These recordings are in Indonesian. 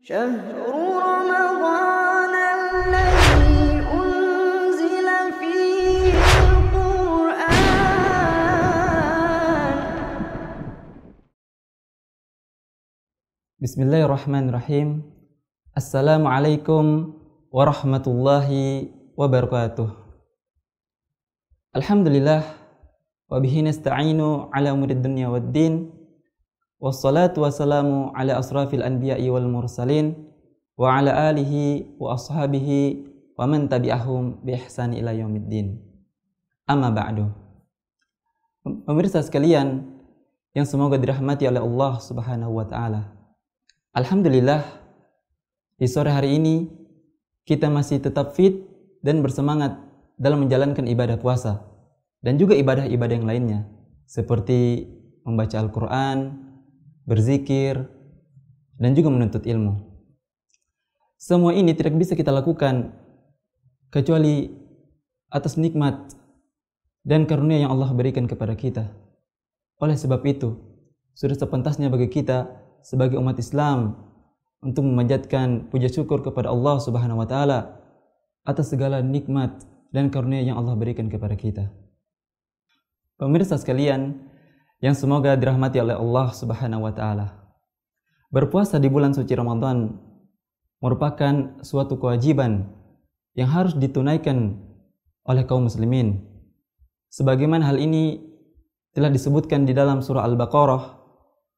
شهر رمضان الذي أنزل فيه القرآن. Bismillahirrahmanirrahim. Assalamualaikum warahmatullahi wabarakatuh. Alhamdulillah wa bihi nasta'inu ala umurid dunya waddin. Wassalatu wassalamu ala asrafil anbiya'i wal mursalin wa ala alihi wa ashabihi wa man tabi'ahum bi ihsani ila yaumiddin. Amma ba'du. Pemirsa sekalian yang semoga dirahmati oleh Allah Subhanahu wa taala. Alhamdulillah, di sore hari ini kita masih tetap fit dan bersemangat dalam menjalankan ibadah puasa dan juga ibadah-ibadah yang lainnya seperti membaca Al-Quran, berzikir, dan juga menuntut ilmu. Semua ini tidak bisa kita lakukan kecuali atas nikmat dan karunia yang Allah berikan kepada kita. Oleh sebab itu, sudah sepantasnya bagi kita sebagai umat Islam untuk memanjatkan puja syukur kepada Allah Subhanahu wa taala atas segala nikmat dan karunia yang Allah berikan kepada kita. Pemirsa sekalian yang semoga dirahmati oleh Allah Subhanahu wa taala. Berpuasa di bulan suci Ramadan merupakan suatu kewajiban yang harus ditunaikan oleh kaum muslimin. Sebagaimana hal ini telah disebutkan di dalam surah Al-Baqarah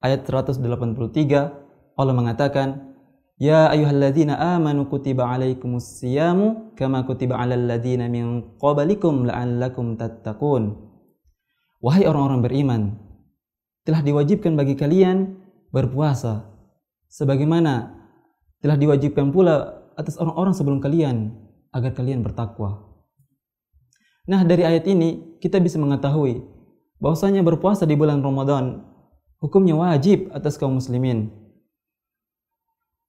ayat 183, Allah mengatakan, "Ya ayyuhalladzina amanu kutiba alaikumus siyamu kama kutiba alal ladzina min qablikum la'allakum tattaqun." Wahai orang-orang beriman, telah diwajibkan bagi kalian berpuasa sebagaimana telah diwajibkan pula atas orang-orang sebelum kalian agar kalian bertakwa. Nah, dari ayat ini kita bisa mengetahui bahwasanya berpuasa di bulan Ramadan hukumnya wajib atas kaum muslimin.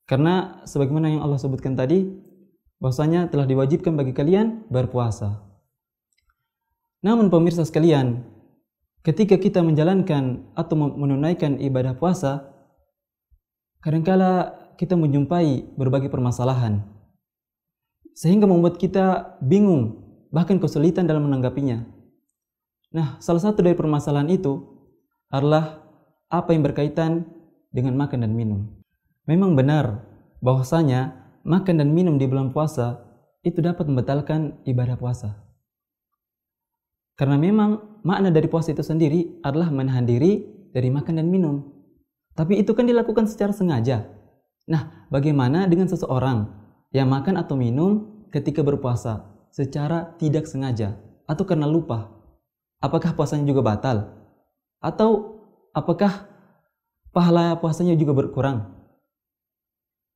Karena sebagaimana yang Allah sebutkan tadi, bahwasanya telah diwajibkan bagi kalian berpuasa. Namun pemirsa sekalian, ketika kita menjalankan atau menunaikan ibadah puasa, kadangkala kita menjumpai berbagai permasalahan sehingga membuat kita bingung, bahkan kesulitan dalam menanggapinya. Nah, salah satu dari permasalahan itu adalah apa yang berkaitan dengan makan dan minum. Memang benar bahwasanya makan dan minum di bulan puasa itu dapat membatalkan ibadah puasa. Karena memang makna dari puasa itu sendiri adalah menahan diri dari makan dan minum. Tapi itu kan dilakukan secara sengaja. Nah, bagaimana dengan seseorang yang makan atau minum ketika berpuasa secara tidak sengaja atau karena lupa? Apakah puasanya juga batal? Atau apakah pahala puasanya juga berkurang?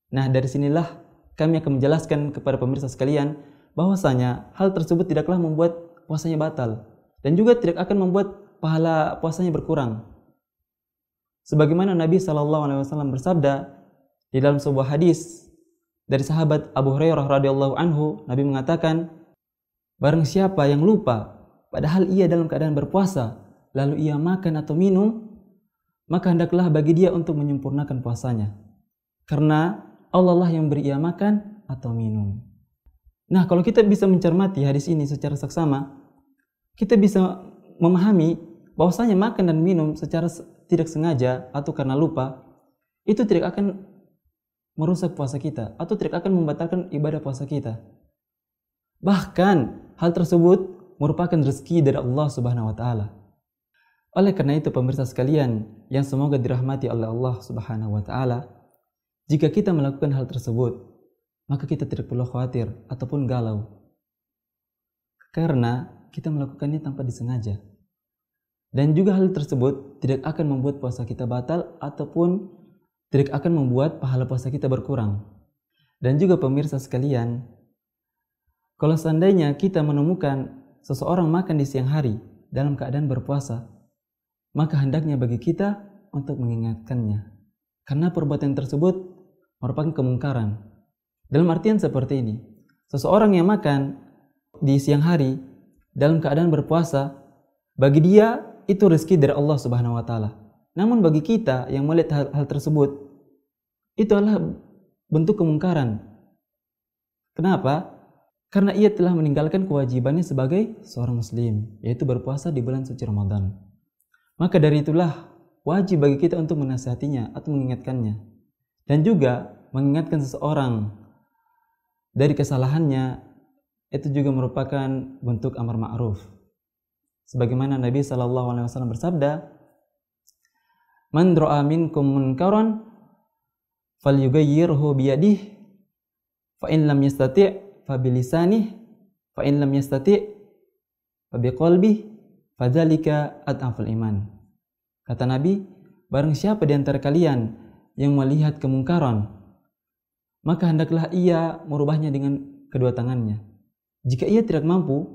Nah, dari sinilah kami akan menjelaskan kepada pemirsa sekalian bahwasanya hal tersebut tidaklah membuat puasanya batal dan juga tidak akan membuat pahala puasanya berkurang. Sebagaimana Nabi SAW bersabda di dalam sebuah hadis dari sahabat Abu Hurairah radhiyallahu anhu, Nabi mengatakan, "Barang siapa yang lupa padahal ia dalam keadaan berpuasa, lalu ia makan atau minum, maka hendaklah bagi dia untuk menyempurnakan puasanya. Karena Allah lah yang beri ia makan atau minum." Nah, kalau kita bisa mencermati hadis ini secara saksama, kita bisa memahami bahwasanya makan dan minum secara tidak sengaja atau karena lupa itu tidak akan merusak puasa kita atau tidak akan membatalkan ibadah puasa kita. Bahkan hal tersebut merupakan rezeki dari Allah Subhanahu wa taala. Oleh karena itu pemirsa sekalian yang semoga dirahmati oleh Allah Subhanahu wa taala, jika kita melakukan hal tersebut, maka kita tidak perlu khawatir ataupun galau. Karena kita melakukannya tanpa disengaja. Dan juga hal tersebut tidak akan membuat puasa kita batal ataupun tidak akan membuat pahala puasa kita berkurang. Dan juga pemirsa sekalian, kalau seandainya kita menemukan seseorang makan di siang hari dalam keadaan berpuasa, maka hendaknya bagi kita untuk mengingatkannya. Karena perbuatan tersebut merupakan kemungkaran. Dalam artian seperti ini, seseorang yang makan di siang hari dalam keadaan berpuasa, bagi dia itu rezeki dari Allah Subhanahu wa taala. Namun bagi kita yang melihat hal tersebut, itu adalah bentuk kemungkaran. Kenapa? Karena ia telah meninggalkan kewajibannya sebagai seorang muslim, yaitu berpuasa di bulan suci Ramadan. Maka dari itulah wajib bagi kita untuk menasihatinya atau mengingatkannya. Dan juga mengingatkan seseorang dari kesalahannya, itu juga merupakan bentuk amar ma'ruf. Sebagaimana Nabi SAW bersabda, "Man ra'a minkum munkaran falyughayyirhu biyadihi, fa in lam yastati' fa bilisanih, fa in lam yastati' fa biqalbihi, fadzalika adhaful iman." Kata Nabi, barang siapa di antara kalian yang melihat kemungkaran, maka hendaklah ia merubahnya dengan kedua tangannya. Jika ia tidak mampu,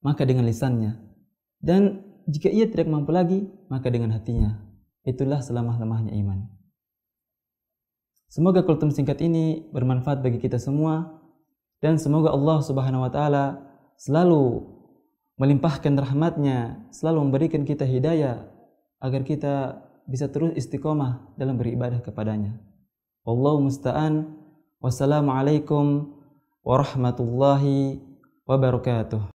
maka dengan lisannya. Dan jika ia tidak mampu lagi, maka dengan hatinya. Itulah selemah-lemahnya iman. Semoga kultum singkat ini bermanfaat bagi kita semua. Dan semoga Allah Subhanahu wa Ta'ala selalu melimpahkan rahmatnya, selalu memberikan kita hidayah agar kita bisa terus istiqomah dalam beribadah kepadanya. Wallahu musta'an. Wassalamualaikum warahmatullahi wabarakatuh.